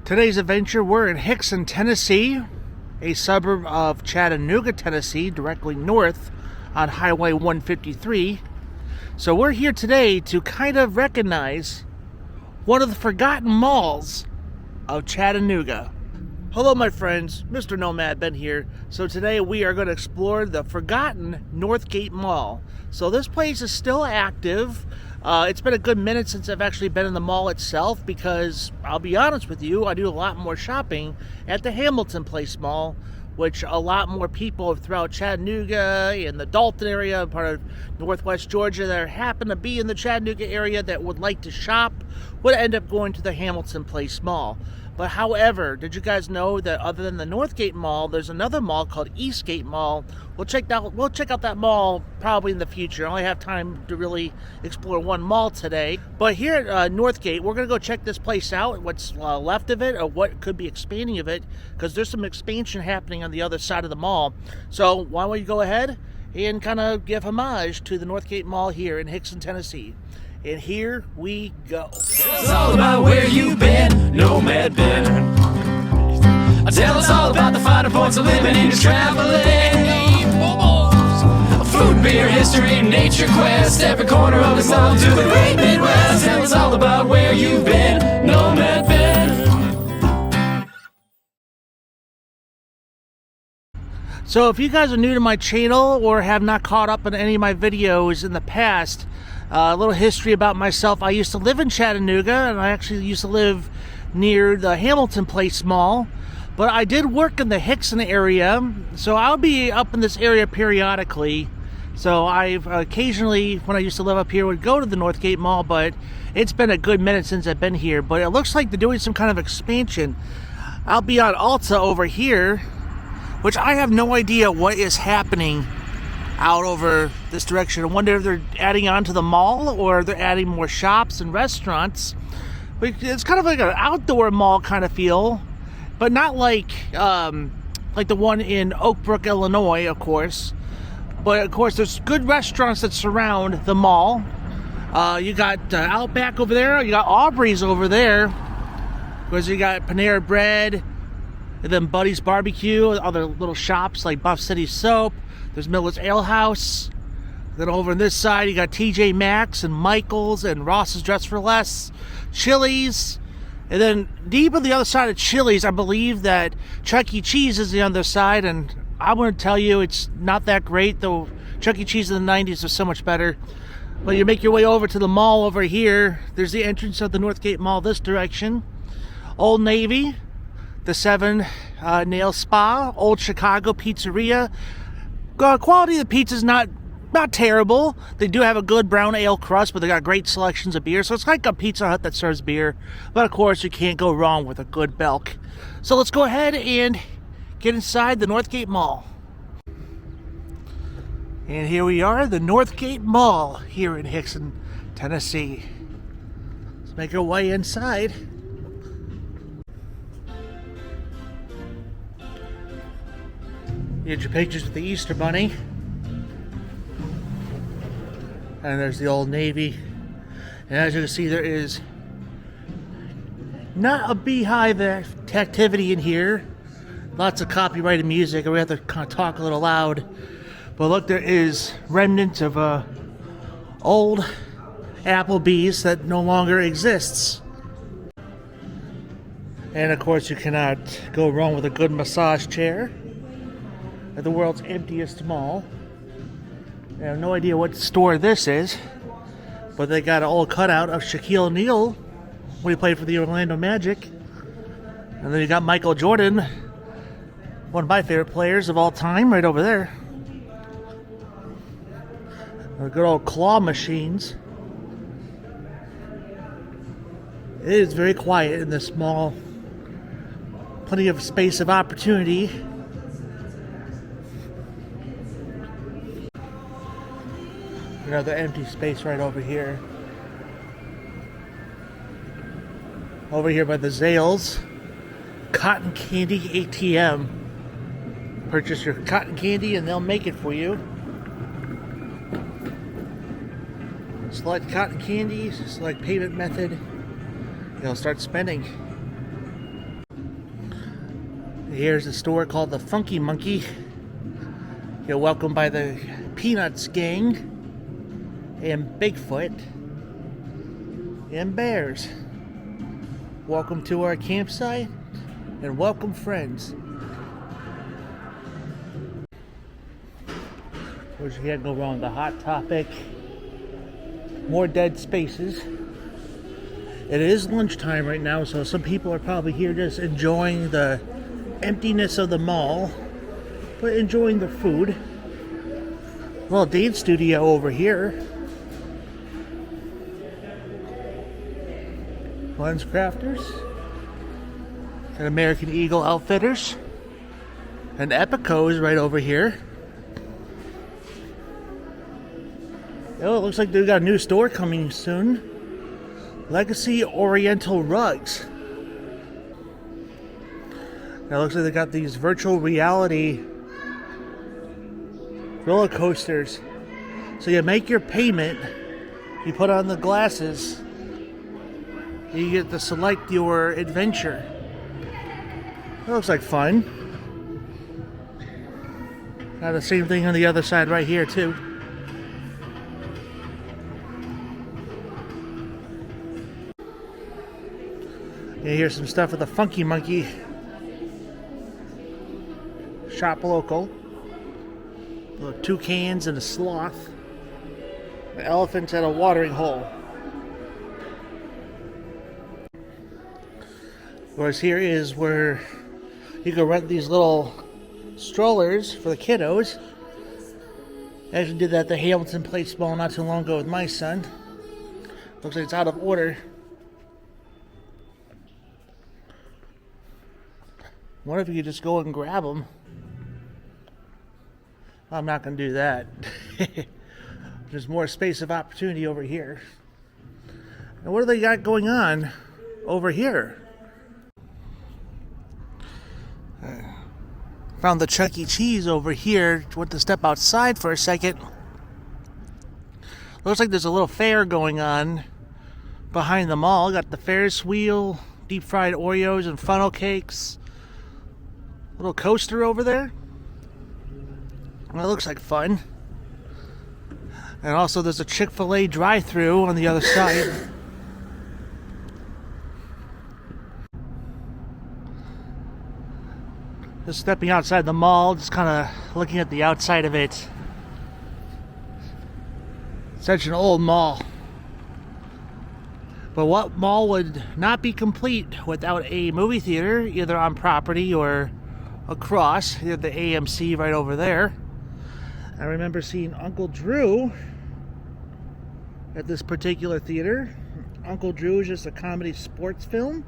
Today's adventure, we're in Hixson, Tennessee, a suburb of Chattanooga, Tennessee, directly north on Highway 153. So we're here today to kind of recognize one of the forgotten malls of Chattanooga. Hello my friends, Mr. Nomad Ben here. So today we are going to explore the forgotten Northgate Mall. So this place is still active. It's been a good minute since I've actually been in the mall itself because, I'll be honest with you, I do a lot more shopping at the Hamilton Place Mall, which a lot more people throughout Chattanooga and the Dalton area, part of Northwest Georgia, that happen to be in the Chattanooga area that would like to shop would end up going to the Hamilton Place Mall. But however, did you guys know that other than the Northgate Mall, there's another mall called Eastgate Mall? We'll check out that mall probably in the future. I only have time to really explore one mall today. But here at Northgate, we're going to go check this place out, what's left of it, or what could be expanding of it, because there's some expansion happening on the other side of the mall. So why don't we go ahead and kind of give homage to the Northgate Mall here in Hixson, Tennessee. And here we go. It's all about where you've been, Nomad Ben. Tell us all about the finer points of living and just traveling. Food, beer, history, nature quest, every corner of us all to the great Midwest. Tell us all about where you've been, Nomad Ben. So if you guys are new to my channel or have not caught up on any of my videos in the past, a little history about myself. I used to live in Chattanooga, and I actually used to live near the Hamilton Place Mall. But I did work in the Hixson area, so I'll be up in this area periodically. So I've occasionally, when I used to live up here, would go to the Northgate Mall, but it's been a good minute since I've been here. But it looks like they're doing some kind of expansion. I'll be on Alta over here, which I have no idea what is happening out over this direction. I wonder if they're adding on to the mall or they're adding more shops and restaurants. But it's kind of like an outdoor mall kind of feel, but not like the one in Oak Brook, Illinois, of course. But of course, there's good restaurants that surround the mall. You got Outback over there. You got Aubrey's over there. Of course, you got Panera Bread, and then Buddy's Barbecue, other little shops like Buff City Soap. There's Miller's Ale House. Then over on this side, you got TJ Maxx and Michael's and Ross's Dress for Less, Chili's. And then deep on the other side of Chili's, I believe that Chuck E. Cheese is the other side. And I'm going to tell you, it's not that great, though Chuck E. Cheese in the 90s was so much better. But you make your way over to the mall over here. There's the entrance of the Northgate Mall this direction. Old Navy, the 7 Nail Spa, Old Chicago Pizzeria. Quality of the pizza's not terrible. They do have a good brown ale crust, but they got great selections of beer. So it's like a Pizza Hut that serves beer. But of course, you can't go wrong with a good Belk. So let's go ahead and get inside the Northgate Mall. And here we are, the Northgate Mall here in Hixson, Tennessee. Let's make our way inside. Here's your pictures with the Easter Bunny. And there's the Old Navy. And as you can see, there is not a beehive activity in here. Lots of copyrighted music, and we have to kind of talk a little loud. But look, there is remnants of old Applebee's that no longer exists. And of course, you cannot go wrong with a good massage chair at the world's emptiest mall. I have no idea what store this is, but they got an old cutout of Shaquille O'Neal when he played for the Orlando Magic. And then you got Michael Jordan, one of my favorite players of all time, right over there. The good old claw machines. It is very quiet in this mall. Plenty of space of opportunity. Another empty space right over here. Over here by the Zales, Cotton Candy ATM. Purchase your cotton candy and they'll make it for you. Select cotton candy, select payment method. You'll start spending. Here's a store called the Funky Monkey. You're welcomed by the Peanuts gang and Bigfoot and bears. Welcome to our campsite and welcome friends. Where's you can't go wrong? The Hot Topic. More dead spaces. It is lunchtime right now, so some people are probably here just enjoying the emptiness of the mall, but enjoying the food. Little dance studio over here. Lens Crafters. And American Eagle Outfitters. And Epico is right over here. Oh, it looks like they've got a new store coming soon. Legacy Oriental Rugs. Now it looks like they got these virtual reality roller coasters. So you make your payment, you put on the glasses, you get to select your adventure. That looks like fun. Got the same thing on the other side right here too. And here's some stuff with the Funky Monkey. Shop local. Little toucans and a sloth. An elephant at a watering hole. Whereas here is where you can rent these little strollers for the kiddos. I actually did that at the Hamilton Place Mall not too long ago with my son. Looks like it's out of order. What if you could just go and grab them? I'm not going to do that. There's more space of opportunity over here. And what do they got going on over here? Found the Chuck E. Cheese over here. Went to step outside for a second. Looks like there's a little fair going on behind the mall. Got the Ferris wheel, deep fried Oreos and funnel cakes. Little coaster over there. Well, it looks like fun. And also there's a Chick-fil-A drive-thru on the other side. Just stepping outside the mall, just kind of looking at the outside of it. Such an old mall. But what mall would not be complete without a movie theater, either on property or across? You have the AMC right over there. I remember seeing Uncle Drew at this particular theater. Uncle Drew is just a comedy sports film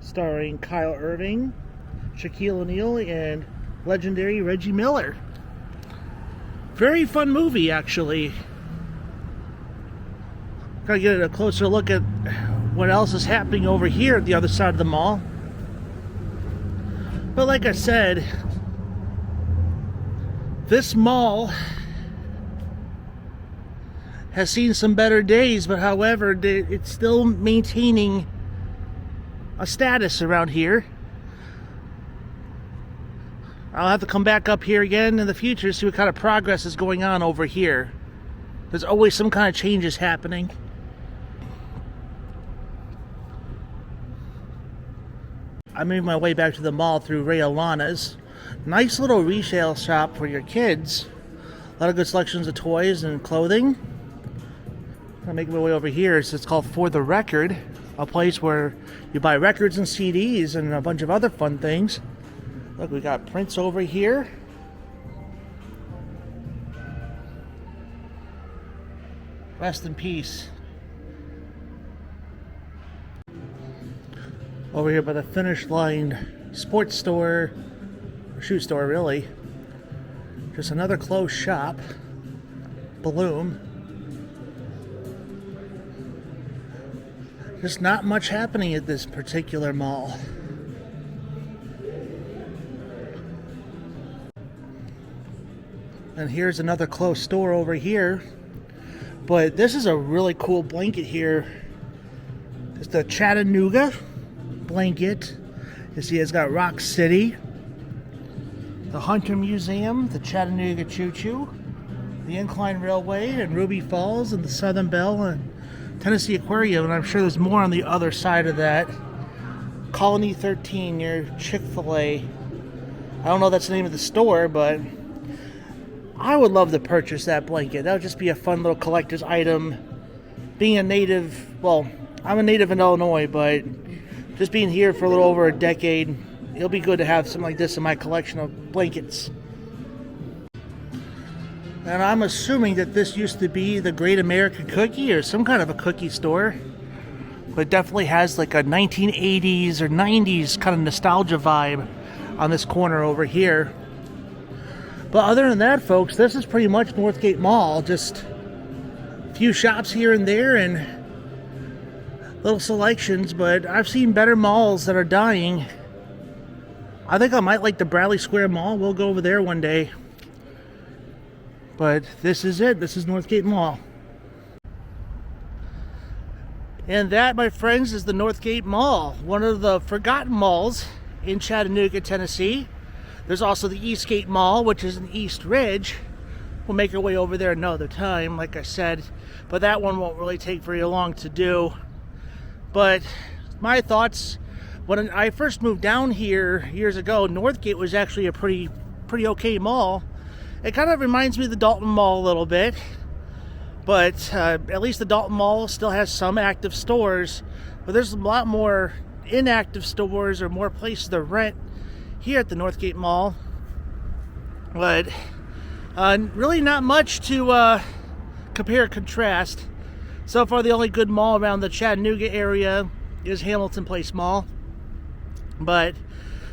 starring Kyle Irving, Shaquille O'Neal, and legendary Reggie Miller. Very fun movie, actually. Gotta get a closer look at what else is happening over here at the other side of the mall. But like I said, this mall has seen some better days, but however, it's still maintaining a status around here. I'll have to come back up here again in the future to see what kind of progress is going on over here. There's always some kind of changes happening. I made my way back to the mall through Ray Alana's. Nice little resale shop for your kids. A lot of good selections of toys and clothing. I'm making my way over here. It's called For the Record, a place where you buy records and CDs and a bunch of other fun things. Look, we got Prince over here. Rest in peace. Over here by the Finish Line sports store, or shoe store really. Just another closed shop. Bloom. Just not much happening at this particular mall. And here's another closed store over here. But this is a really cool blanket here. It's the Chattanooga blanket. You see it's got Rock City the Hunter Museum, the Chattanooga Choo Choo, the Incline Railway, and Ruby Falls, and the Southern Belle, and Tennessee Aquarium, and I'm sure there's more on the other side of that. Colony 13 near Chick-fil-A. I don't know if that's the name of the store, but I would love to purchase that blanket. That would just be a fun little collector's item. Being a native, well, I'm a native in Illinois, but just being here for a little over a decade, it'll be good to have something like this in my collection of blankets. And I'm assuming that this used to be the Great American Cookie or some kind of a cookie store. But it definitely has like a 1980s or 90s kind of nostalgia vibe on this corner over here. But other than that, folks, this is pretty much Northgate Mall. Just a few shops here and there and little selections. But I've seen better malls that are dying. I think I might like the Bradley Square Mall. We'll go over there one day. But this is it. This is Northgate Mall. And that, my friends, is the Northgate Mall, one of the forgotten malls in Chattanooga, Tennessee. There's also the Eastgate Mall, which is in East Ridge. We'll make our way over there another time, like I said. But that one won't really take very long to do. But my thoughts, when I first moved down here years ago, Northgate was actually a pretty okay mall. It kind of reminds me of the Dalton Mall a little bit. But at least the Dalton Mall still has some active stores. But there's a lot more inactive stores or more places to rent here at the Northgate Mall. But really not much to compare and contrast. So far, the only good mall around the Chattanooga area is Hamilton Place Mall. But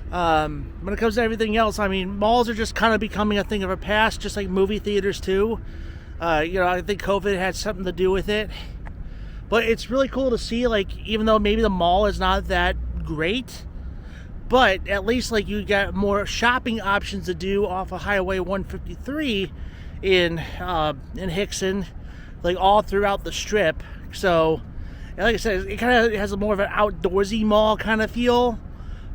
when it comes to everything else, I mean, malls are just kind of becoming a thing of a past, just like movie theaters too. I think COVID had something to do with it. But it's really cool to see, like, even though maybe the mall is not that great, but at least, like, you got more shopping options to do off of Highway 153 in Hixson, like, all throughout the strip. So, like I said, it kind of has more of an outdoorsy mall kind of feel.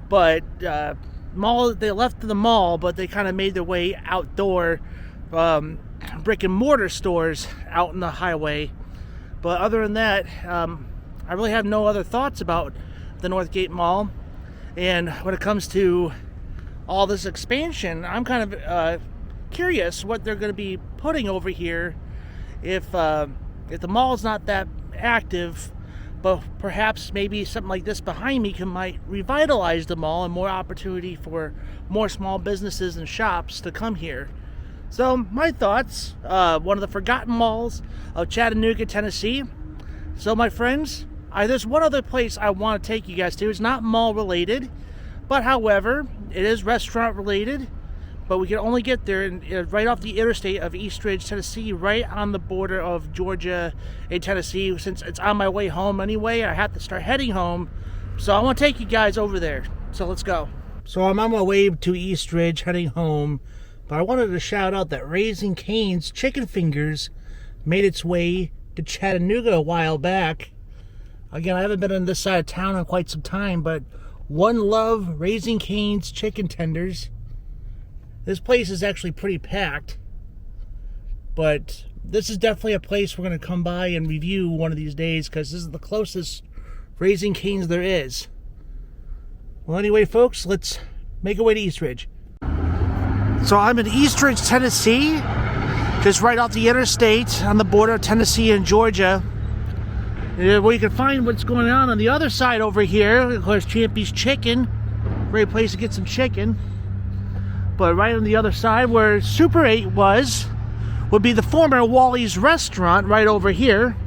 But they left the mall, but they kind of made their way outdoor. Brick and mortar stores out in the highway. But other than that, I really have no other thoughts about the Northgate Mall. And when it comes to all this expansion, I'm kind of curious what they're going to be putting over here if the mall's not that active. But perhaps maybe something like this behind me might revitalize the mall and more opportunity for more small businesses and shops to come here. So my thoughts, one of the forgotten malls of Chattanooga, Tennessee. So my friends, there's one other place I want to take you guys to. It's not mall related, but however, it is restaurant related. But we can only get there right off the interstate of East Ridge, Tennessee, right on the border of Georgia and Tennessee. Since it's on my way home anyway, I have to start heading home. So I want to take you guys over there. So let's go. So I'm on my way to East Ridge, heading home. But I wanted to shout out that Raising Cane's Chicken Fingers made its way to Chattanooga a while back. Again, I haven't been on this side of town in quite some time, but One Love Raising Cane's Chicken Tenders. This place is actually pretty packed. But this is definitely a place we're going to come by and review one of these days, because this is the closest Raising Cane's there is. Well, anyway, folks, let's make our way to East Ridge. So I'm in East Ridge, Tennessee, just right off the interstate on the border of Tennessee and Georgia. Where you can find what's going on the other side over here. Of course, Champy's Chicken. Great place to get some chicken. But right on the other side where Super 8 would be the former Wally's restaurant right over here.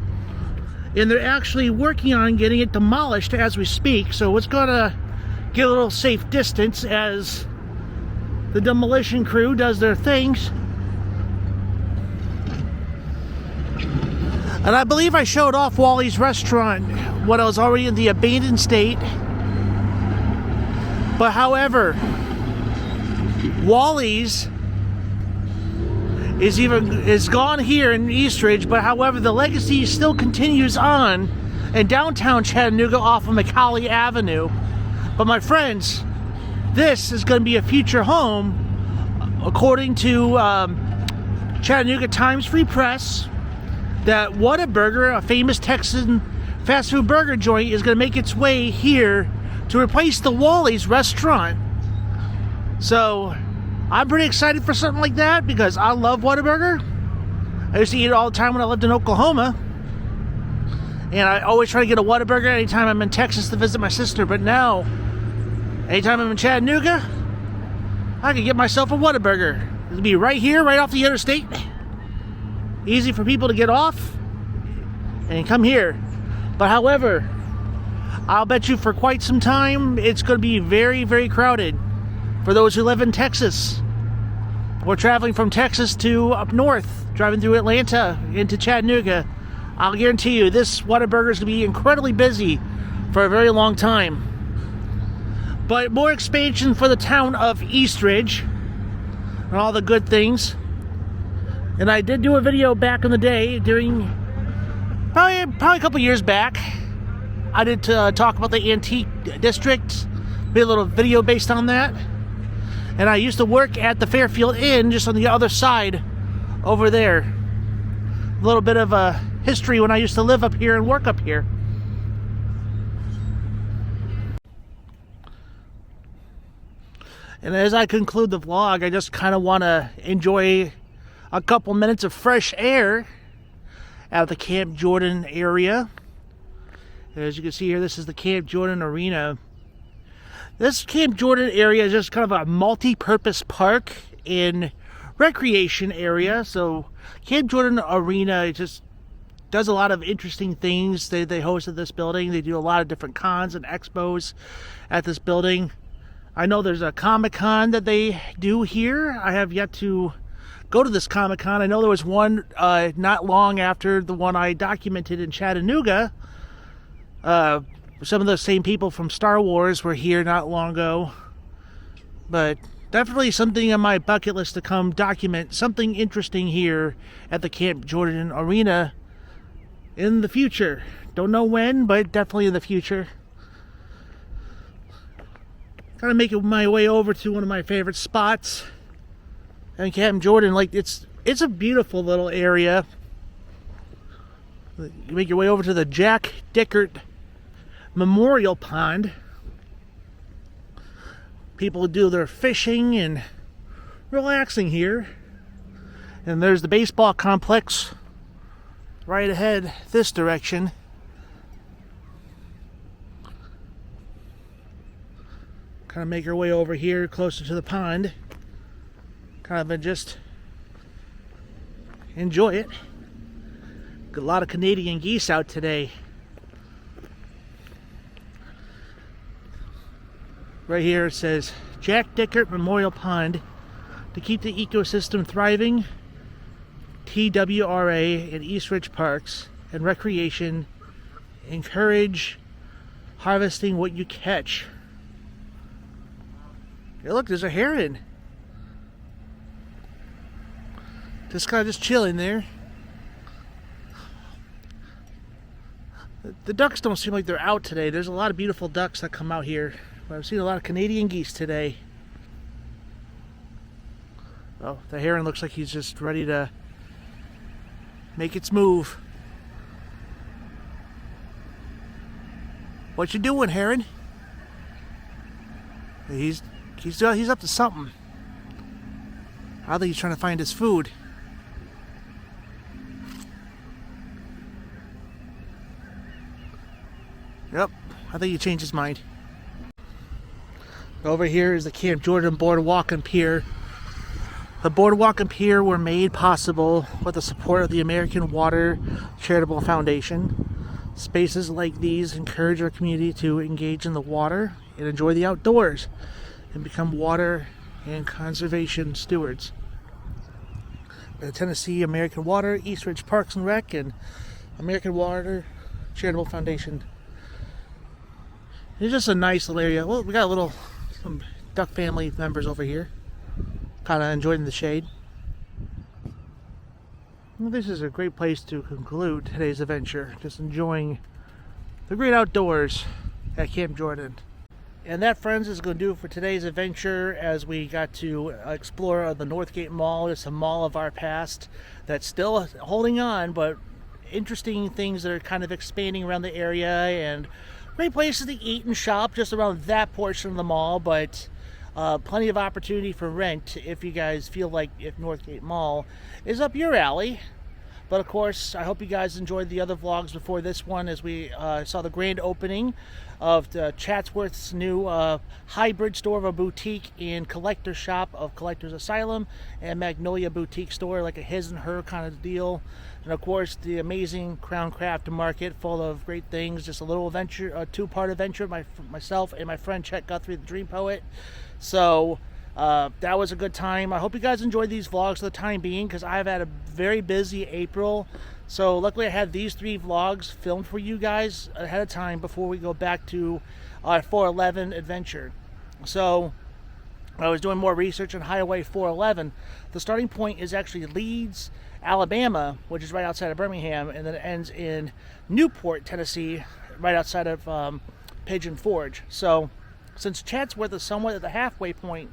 And they're actually working on getting it demolished as we speak. So it's going to get a little safe distance as the demolition crew does their things. And I believe I showed off Wally's restaurant when I was already in the abandoned state. But however, Wally's is gone here in East Ridge, but however, the legacy still continues on in downtown Chattanooga off of McCauley Avenue. But my friends, this is going to be a future home according to Chattanooga Times Free Press, that Whataburger, a famous Texan fast food burger joint, is going to make its way here to replace the Wally's restaurant. So I'm pretty excited for something like that because I love Whataburger. I used to eat it all the time when I lived in Oklahoma. And I always try to get a Whataburger anytime I'm in Texas to visit my sister. But now, anytime I'm in Chattanooga, I can get myself a Whataburger. It'll be right here, right off the interstate. Easy for people to get off and come here. But however, I'll bet you for quite some time, it's going to be very, very crowded for those who live in Texas. Or traveling from Texas to up north, driving through Atlanta into Chattanooga. I'll guarantee you this Whataburger is going to be incredibly busy for a very long time. But more expansion for the town of Eastridge and all the good things. And I did do a video back in the day during probably a couple years back. I did talk about the antique district, made a little video based on that. And I used to work at the Fairfield Inn just on the other side over there. A little bit of a history when I used to live up here and work up here. And as I conclude the vlog, I just kind of want to enjoy a couple minutes of fresh air out of the Camp Jordan area. As you can see here, this is the Camp Jordan Arena. This Camp Jordan area is just kind of a multi-purpose park and recreation area. So Camp Jordan Arena just does a lot of interesting things. They hosted this building. They do a lot of different cons and expos at this building. I know there's a Comic-Con that they do here. I have yet to go to this Comic-Con. I know there was one not long after the one I documented in Chattanooga. Some of the same people from Star Wars were here not long ago. But definitely something on my bucket list to come document something interesting here at the Camp Jordan Arena in the future. Don't know when, but definitely in the future. Kind of making my way over to one of my favorite spots in Camp Jordan. Like it's a beautiful little area. You make your way over to the Jack Dickert Memorial Pond. People do their fishing and relaxing here. And there's the baseball complex right ahead this direction. Kind of make our way over here closer to the pond. Kind of just enjoy it. Got a lot of Canadian geese out today. Right here it says Jack Dickert Memorial Pond to keep the ecosystem thriving. TWRA and Eastridge Parks and Recreation encourage harvesting what you catch. Hey, look, there's a heron. Just kind of just chilling there. The ducks don't seem like they're out today. There's a lot of beautiful ducks that come out here. But I've seen a lot of Canadian geese today. Oh, the heron looks like he's just ready to make its move. What you doing, heron? He's up to something. I think he's trying to find his food. Yep, I think he changed his mind. Over here is the Camp Jordan Boardwalk and Pier. The boardwalk and pier were made possible with the support of the American Water Charitable Foundation. Spaces like these encourage our community to engage in the water and enjoy the outdoors and become water and conservation stewards. The Tennessee American Water, Eastridge Parks and Rec, and American Water Charitable Foundation. It's just a nice little area. Well, we got some duck family members over here, kind of enjoying the shade. Well, this is a great place to conclude today's adventure. Just enjoying the great outdoors at Camp Jordan. And that, friends, is going to do it for today's adventure as we got to explore the Northgate Mall. It's a mall of our past that's still holding on, but interesting things that are kind of expanding around the area, and great places to eat and shop just around that portion of the mall, but plenty of opportunity for rent if you guys feel like if Northgate Mall is up your alley. But of course, I hope you guys enjoyed the other vlogs before this one, as we saw the grand opening of the Chatsworth's new hybrid store of a boutique and collector shop of Collector's Asylum and Magnolia Boutique store, like a his and her kind of deal. And of course, the amazing Crown Craft Market, full of great things. Just a little adventure, a two-part adventure, myself and my friend Chet Guthrie, the Dream Poet. So that was a good time. I hope you guys enjoyed these vlogs for the time being, because I've had a very busy April. So luckily I had these 3 vlogs filmed for you guys ahead of time before we go back to our 411 adventure. So I was doing more research on Highway 411. The starting point is actually Leeds, Alabama, which is right outside of Birmingham, and then it ends in Newport, Tennessee, right outside of Pigeon Forge. So since Chatsworth is somewhat at the halfway point,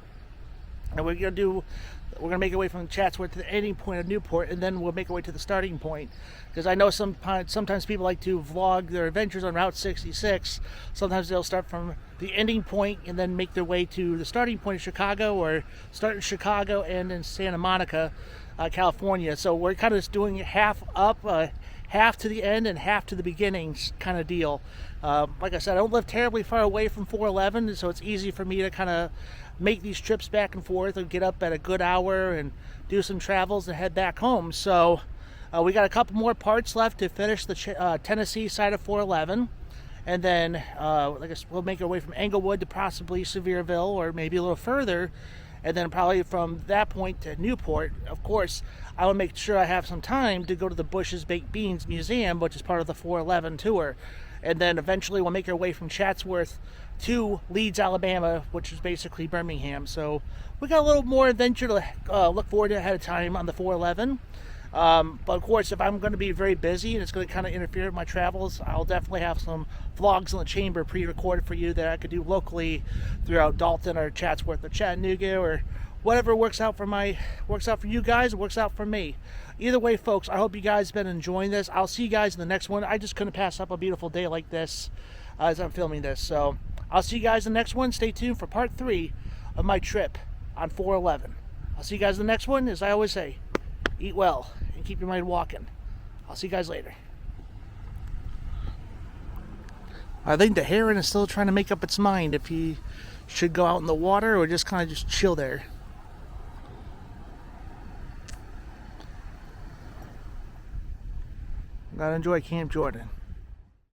and we're gonna make our way from Chatsworth to the ending point of Newport, and then we'll make our way to the starting point. Because I know sometimes people like to vlog their adventures on Route 66. Sometimes they'll start from the ending point and then make their way to the starting point of Chicago, or start in Chicago and in Santa Monica, California. So we're kind of just doing half up, half to the end and half to the beginning kind of deal. Like I said, I don't live terribly far away from 411, so it's easy for me to kind of make these trips back and forth and get up at a good hour and do some travels and head back home. So we got a couple more parts left to finish the Tennessee side of 411, and then I guess we'll make our way from Englewood to possibly Sevierville, or maybe a little further, and then probably from that point to Newport. Of course, I will make sure I have some time to go to the Bush's Baked Beans Museum, which is part of the 411 tour. And then eventually we'll make our way from Chatsworth to Leeds, Alabama, which is basically Birmingham. So we got a little more adventure to look forward to ahead of time on the 411. But of course, if I'm going to be very busy and it's going to kind of interfere with my travels, I'll definitely have some vlogs in the chamber pre-recorded for you that I could do locally throughout Dalton or Chatsworth or Chattanooga, or whatever works out for you guys, works out for me. Either way, folks, I hope you guys have been enjoying this. I'll see you guys in the next one. I just couldn't pass up a beautiful day like this as I'm filming this. So I'll see you guys in the next one. Stay tuned for part 3 of my trip on 411. I'll see you guys in the next one. As I always say, eat well and keep your mind walking. I'll see you guys later. I think the heron is still trying to make up its mind if he should go out in the water or just kind of just chill there. Gotta enjoy Camp Jordan.